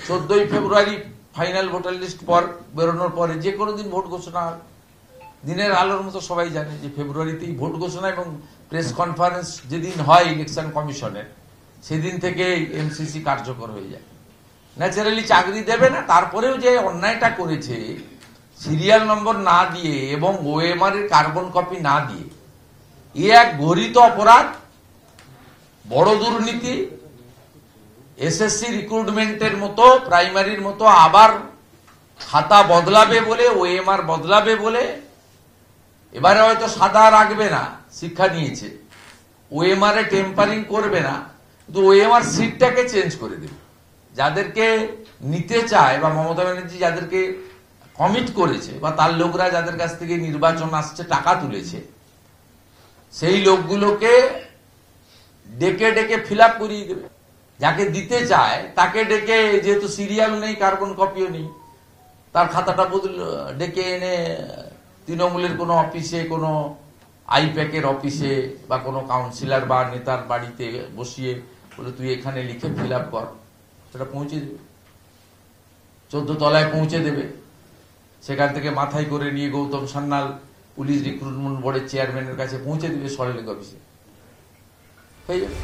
14ই ফেব্রুয়ারি final voter list পর বেরোনোর পরে যে কোনো দিন ভোট ঘোষণা হবে। দিনের আলোর মতো সবাই জানে যে ফেব্রুয়ারিতেই ভোট ঘোষণা, এবং প্রেস কনফারেন্স যেদিন হয় ইলেকশন কমিশনের সেদিন থেকে এমসিসি কার্যকর হয়ে যায়। ন্যাচারালি চাকরি দেবে না, তারপরেও যে অন্যায়টা করেছে সিরিয়াল নম্বর না দিয়ে এবং ওএমআর এর কার্বন কপি না দিয়ে, এ এক গরিত অপরাধ, বড় দুর্নীতি। এসএসসি রিক্রুটমেন্টের মতো, প্রাইমারির মতো আবার খাতা বদলাবে বলে, ওএমআর বদলাবে বলে, এবারে হয়তো সাদা রাখবে না, শিক্ষা নিয়েছে, ওএমআর এ টেম্পারিং করবে না, কিন্তু ওএমআর সিটটাকে চেঞ্জ করে দেবে। যাদেরকে নিতে চায় বা মমতা ব্যানার্জি যাদেরকে কমিট করেছে বা তার লোকরা যাদের কাছ থেকে নির্বাচন আসছে টাকা তুলেছে, সেই লোকগুলোকে ডেকে ডেকে ফিল আপ করিয়ে দেবে। যাকে দিতে চায় তাকে ডেকে, যেহেতু সিরিয়াল নেই, কার্বন কপিও নেই, তার খাতাটা ডেকে এনে তৃণমূলের কোনো অফিসে, কোনো আইপ্যাকের অফিসে বা কোনো কাউন্সিলর বা নেতার বাড়িতে বসিয়ে বলে তুই এখানে লিখে ফিল আপ কর, সেটা পৌঁছে দেবে, 14 তলায় পৌঁছে দেবে। সেখান থেকে মাথায় করে নিয়ে গৌতম সান্যাল পুলিশ রিক্রুটমেন্ট বোর্ডের চেয়ারম্যানের কাছে পৌঁছে দেবে সরেলিক অফিসে, হয়ে যাবে।